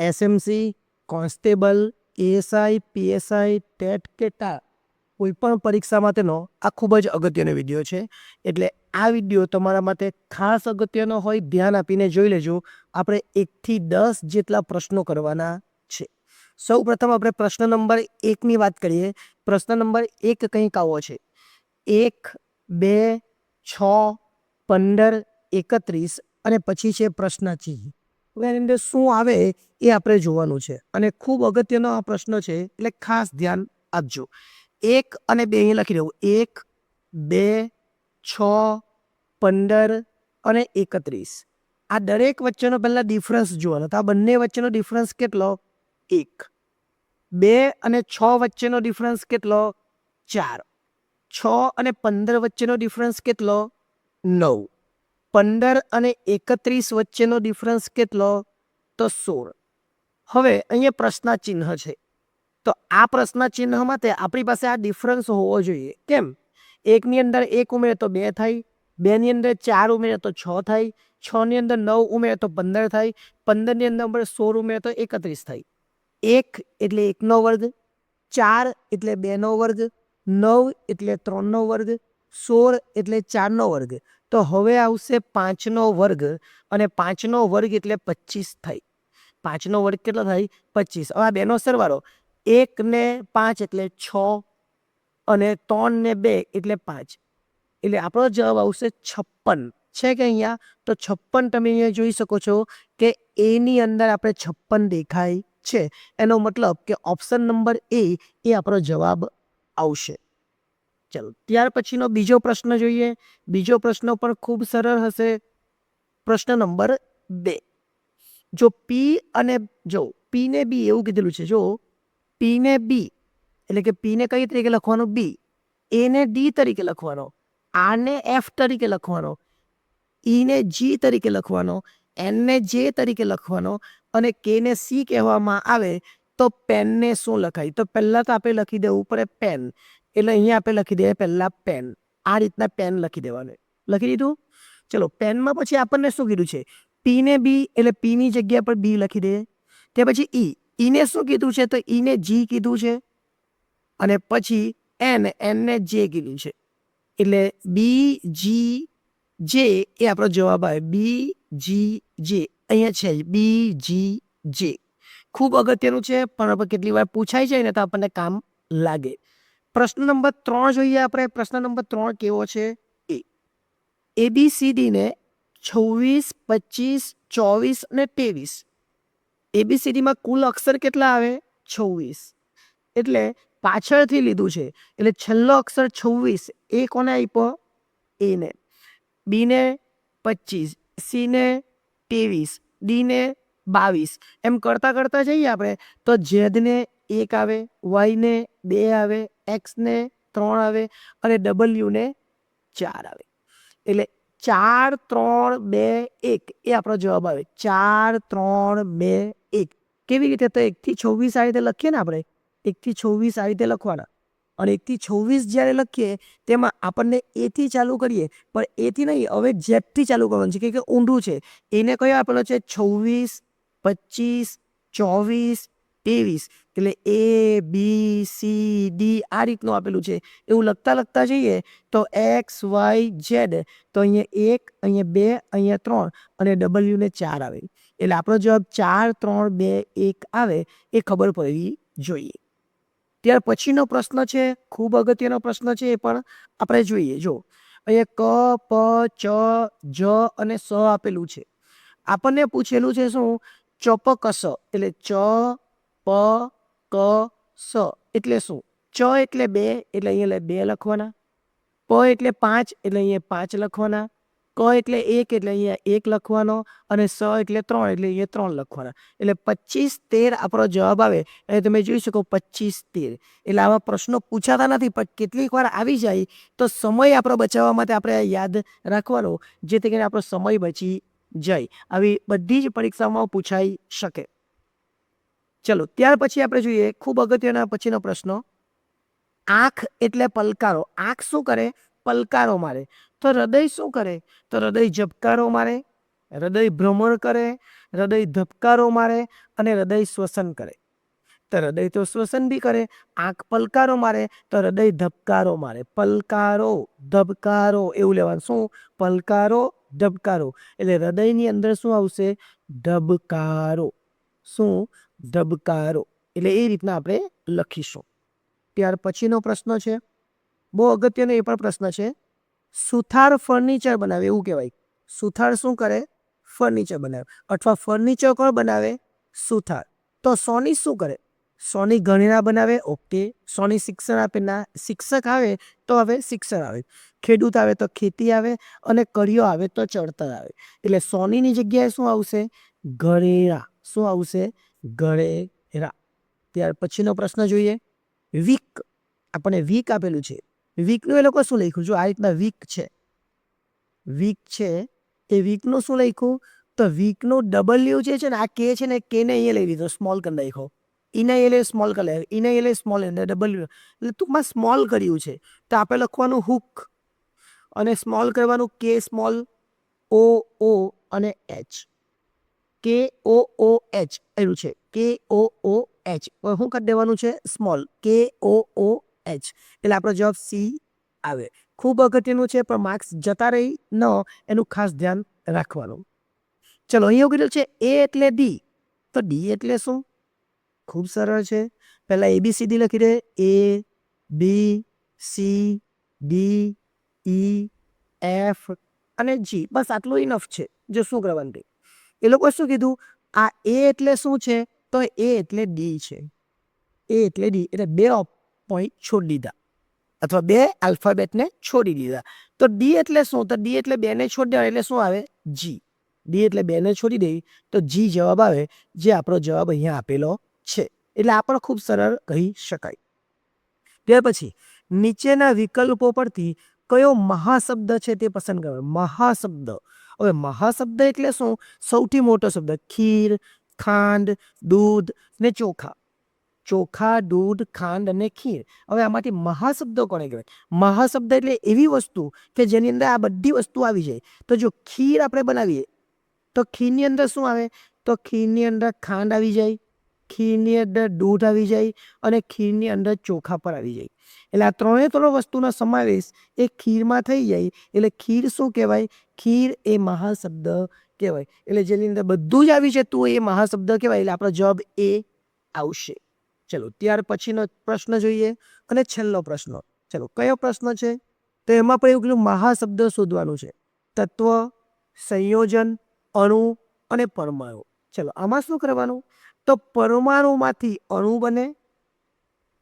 SMC, constable, ASI, PSI, TET કે ટા કોઈપણ પરીક્ષા માટેનો આ ખૂબ જ અગત્યનો વિડીયો છે. એટલે આ વિડીયો તમારા માટે ખાસ અગત્યનો હોય, ધ્યાન આપીને જોઈ લેજો. આપણે 1થી 10 જેટલા પ્રશ્નો કરવાના છે. સૌ પ્રથમ આપણે પ્રશ્ન નંબર 1ની વાત કરીએ. પ્રશ્ન નંબર 1 કંઈક આવો છે: 1, 2, 6, 15, 31 અને પછી છે પ્રશ્ન ચિહ્ન. હવે એની અંદર શું આવે એ આપણે જોવાનું છે અને ખૂબ અગત્યનો આ પ્રશ્ન છે, એટલે ખાસ ધ્યાન આપજો. 1 અને 2 અહીં લખી દઉં. 1, 2, 6, 15 અને 31. આ દરેક વચ્ચેનો પહેલાં ડિફરન્સ જોવાનો. તો આ બંને વચ્ચેનો ડિફરન્સ કેટલો? 1. 2 અને 6 વચ્ચેનો ડિફરન્સ કેટલો? 4. 6 અને 15 વચ્ચેનો ડિફરન્સ કેટલો? 9. 15 અને 31 વચ્ચેનો ડિફરન્સ કેટલો? તો 16. હવે અહીંયા પ્રશ્ન ચિહ્ન છે. તો આ પ્રશ્ન ચિહ્ન માટે આપણી પાસે આ ડિફરન્સ હોવો જોઈએ. કેમ? 1ની અંદર 1 ઉમેરે તો 2 થાય, 2ની અંદર 4 ઉમેરે તો 6 થાય, 6ની અંદર 9 ઉમેરે તો 15 થાય, 15ની અંદર 16 ઉમેરે તો 31 થાય. 1 એટલે 1નો વર્ગ, 4 એટલે 2નો વર્ગ, 9 એટલે 3નો વર્ગ, 16 એટલે 4નો વર્ગ. તો હવે આવશે 5નો વર્ગ અને 5નો વર્ગ એટલે 25 થાય. 5નો વર્ગ કેટલો થાય? 25. હવે આ બેનો સરવાળો 1 ને 5 એટલે 6 અને 3 ને 2 એટલે 5. એટલે આપણો જવાબ આવશે 56. છે કે અહીંયા? તો 56 તમે અહીંયા જોઈ શકો છો કે એની અંદર આપણે 56 દેખાય છે. એનો મતલબ કે ઓપ્શન નંબર એ આપણો જવાબ આવશે. ચલો, ત્યાર પછીનો બીજો પ્રશ્ન જોઈએ. બીજો પ્રશ્ન પણ ખૂબ સરળ હશે. પ્રશ્ન નંબર 2. જો પી અને પી ને બી એવું કીધેલું છે. જો પી ને બી એટલે કે પી ને કઈ તરીકે લખવાનો? બી. એ ને ડી તરીકે લખવાનો, આર ને એફ તરીકે લખવાનો, ઈ ને જી તરીકે લખવાનો, એન ને જે તરીકે લખવાનો અને કે ને સી કહેવામાં આવે તો પેનને શું લખાય? તો પહેલાં તો આપણે લખી દેવું પડે પેન. એટલે અહીંયા આપણે લખી દઈએ પહેલાં પેન. આ રીતના પેન લખી દેવાનું. લખી દીધું? ચલો, પેનમાં પછી આપણને શું કીધું છે? પી ને બી એટલે પીની જગ્યા પર બી લખી દઈએ. તે પછી ઈ. ઈને શું કીધું છે? તો ઈને જી કીધું છે. અને પછી એનને જે કીધું છે. એટલે બી જી જે એ આપણો જવાબ આવે. બી જી જે અહીંયા છે બી જી જે. ખૂબ અગત્યનું છે, પણ કેટલી વાર પૂછાઈ જાય ને તો આપણને કામ લાગે. પ્રશ્ન નંબર 3 જોઈએ આપણે. પ્રશ્ન નંબર 3 કેવો છે? એબીસીડીને 26, 25, 24 અને 23. એબીસીડીમાં કુલ અક્ષર કેટલા આવે? 26. એટલે પાછળથી લીધું છે. એટલે છેલ્લો અક્ષર 26 એ કોને આપ્યો? એને. બીને 25, સીને 23, ડીને 22. એમ કરતાં કરતાં જઈએ આપણે તો ઝેડને 1 આવે, વાયને 2 આવે, એક્સને 3 આવે અને ડબલ્યુને 4 આવે. એટલે 4, 3, 2, 1 એ આપણો જવાબ આવે. 4, 3, 2, 1. કેવી રીતે? તો 1થી 26 આ રીતે લખીએ ને આપણે. 1થી 26 આ રીતે લખવાના. અને 1થી 26 જ્યારે લખીએ તેમાં આપણને એથી ચાલુ કરીએ, પણ એથી નહીં, હવે ઝેડથી ચાલુ કરવાનું છે, કે ઊંધું છે. એને કયો આપેલો છે? 26, 25, 24, 23. એટલે એ બી સી ડી આ રીતનું આપેલું છે. એવું લખતા લખતા જઈએ તો એક્સ વાય ઝેડ. તો અહીંયા 1, અહીંયા 2, અહીંયા 3 અને ડબલ્યુને 4 આવે. એટલે આપણો જવાબ 4, 3, 2, 1 આવે એ ખબર પડવી જોઈએ. ત્યાર પછીનો પ્રશ્ન છે, ખૂબ અગત્યનો પ્રશ્ન છે, એ પણ આપણે જોઈએ. જો અહીંયા ક, પ, ચ, જ અને સ આપેલું છે. આપણને પૂછેલું છે શું? ચોપકસ. એટલે ચ, પ, ક, સ એટલે શું? ચ એટલે 2 એટલે અહીંયા 2 લખવાના. પ એટલે 5 એટલે અહીંયા 5 લખવાના. ક એટલે 1 એટલે અહીંયા 1 લખવાનો અને સ એટલે 3 એટલે અહીંયા 3 લખવાના. એટલે 25, 13 આપણો જવાબ આવે. અને તમે જોઈ શકો 25, 13. એટલે આવા પ્રશ્નો પૂછાતા નથી, પણ કેટલીક વાર આવી જાય તો સમય આપણો બચાવવા માટે આપણે યાદ રાખવાનો, જેથી કરીને આપણો સમય બચી જાય. આવી બધી જ પરીક્ષામાં પૂછાઈ શકે. ચલો, ત્યાર પછી આપણે જોઈએ ખૂબ અગત્યના પછીનો પ્રશ્ન. આંખ એટલે પલકારો. આંખ શું કરે? પલકારો મારે. તો હૃદય શું કરે? તો હૃદય ઝબકારો મારે. હૃદય ભ્રમણ કરે, હૃદય ધબકારો મારે અને હૃદય શ્વસન કરે. તો હૃદય તો શ્વસન બી કરે, આંખ પલકારો મારે તો હૃદય ધબકારો મારે. પલકારો ધબકારો એવું લેવાનું. શું? પલકારો ધબકારો. એટલે હૃદયની અંદર શું આવશે? ધબકારો. શું? ધબકારો. એટલે એ રીતના આપણે લખીશું. ત્યાર પછીનો પ્રશ્ન છે, બહુ અગત્યનો એ પણ પ્રશ્ન છે. સુથાર ફર્નિચર બનાવે એવું કહેવાય. સુથાર શું કરે? ફર્નિચર બનાવે. અથવા ફર્નિચર કોણ બનાવે? સુથાર. તો સોની શું કરે? સોની ગણેરા બનાવે. ઓકે. સોની શિક્ષણ આપે. ના, શિક્ષક આવે તો હવે શિક્ષણ આવે, ખેડૂત આવે તો ખેતી આવે, અને કડિયો આવે તો ચડતર આવે. એટલે સોનીની જગ્યાએ શું આવશે? ગણેરા. શું આવશે? ગણેરા. ત્યાર પછીનો પ્રશ્ન જોઈએ. વીક. આપણને વીક આપેલું છે. વીકનું એ લોકો શું લખ્યું? જો આ રીતના વીક છે, વીક છે, એ વીકનું શું લખ્યું? તો વીકનું ડબલ્યુ જે છે ને, આ કે છે ને, કે ને અહીંયા લઈ લીધો, સ્મોલ કરી નાખ્યો. એને એટલે સ્મોલ કરી નાખ્યો, એને એટલે સ્મોલ, ડબલ્યુ એટલે ટૂંકમાં સ્મોલ કર્યું છે. તો આપણે લખવાનું હુક, અને સ્મોલ કરવાનું કે સ્મોલ, ઓ ઓ અને એચ. કે ઓ ઓ એચ એવું છે. કે ઓ ઓ એચ. શું કરી દેવાનું છે? સ્મોલ. કે ઓ ઓ એચ. એટલે આપણો જવાબ સી આવે. ખૂબ અગત્યનું છે, પણ માર્ક્સ જતા રહી ન એનું ખાસ ધ્યાન રાખવાનું. ચલો, અહીંયા કીધું છે એ એટલે ડી. તો ડી એટલે શું? ખૂબ સરળ છે. પહેલાં ABCD લખી દે. A B C D E F અને G. બસ આટલું ઇનફ છે. જો શું કરવાનું? એ લોકો શું કીધું? આ એ એટલે શું છે? તો એ એટલે ડી છે. એ એટલે ડી. એટલે 2 પોઈન્ટ છોડી દીધા, અથવા 2 આલ્ફાબેટને છોડી દીધા. તો ડી એટલે શું? તો ડી એટલે 2 ને છોડી દેવા એટલે શું આવે? જી. ડી એટલે 2 ને છોડી દેવી તો જી જવાબ આવે, જે આપણો જવાબ અહીંયા આપેલો છે. એટલે આ પણ ખૂબ સરળ કહી શકાય. ત્યાર પછી નીચેના વિકલ્પો પરથી કયો મહાશબ્દ છે તે પસંદ કરો. મહાશબ્દ. હવે મહાશબ્દ એટલે શું? સૌથી મોટો શબ્દ. ખીર, ખાંડ, દૂધ ને ચોખા. ચોખા, દૂધ, ખાંડ અને ખીર. હવે આમાંથી મહાશબ્દો કોને કહેવાય? મહાશબ્દ એટલે એવી વસ્તુ કે જેની અંદર આ બધી વસ્તુ આવી જાય. તો જો ખીર આપણે બનાવીએ તો ખીરની અંદર શું આવે? તો ખીરની અંદર ખાંડ આવી જાય, ખીરની અંદર દૂધ આવી જાય, અને ખીરની અંદર ચોખા પર આવી જાય. એટલે આ 3 વસ્તુનો સમાવેશ એ ખીરમાં થઈ જાય. એટલે ખીર શું કહેવાય? ખીર એ મહાશબ્દ કહેવાય. એટલે જેની અંદર બધું જ આવી જતું એ મહાશબ્દ કહેવાય. એટલે આપણો જવાબ એ આવશે. ચલો, ત્યાર પછીનો પ્રશ્ન જોઈએ, અને છેલ્લો પ્રશ્ન. ચલો, કયો પ્રશ્ન છે? તો એમાં પણ એવું કીધું મહાશબ્દ શોધવાનું છે. તત્વ, સંયોજન, અણુ અને પરમાણુ. ચલો, આમાં શું કરવાનું? તો પરમાણુમાંથી અણુ બને,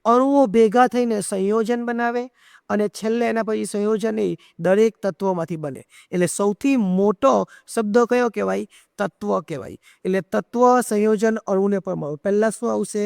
અણુઓ ભેગા થઈને સંયોજન બનાવે, અને છેલ્લે એના પછી સંયોજન એ દરેક તત્વોમાંથી બને. એટલે સૌથી મોટો શબ્દ કયો કહેવાય? તત્વ કહેવાય. એટલે તત્વ, સંયોજન, અણુ ને પરમાણુ. પહેલાં શું આવશે?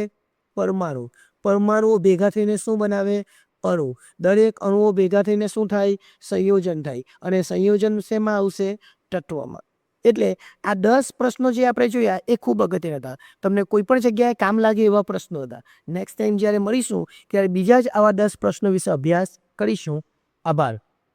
પરમાણુ. પરમાણુઓ ભેગા થઈને શું બનાવે? અણુ. દરેક અણુઓ ભેગા થઈને શું થાય? સંયોજન થાય. અને સંયોજન શેમાં આવશે? તત્વમાં. એટલે આ 10 પ્રશ્નો જે આપણે જોયા એ ખૂબ અગત્યના હતા. તમને કોઈ પણ જગ્યાએ કામ લાગે એવા પ્રશ્નો હતા. નેક્સ્ટ ટાઈમ જ્યારે મળીશું ત્યારે બીજા જ આવા 10 પ્રશ્નો વિશે અભ્યાસ કરીશું. આભાર.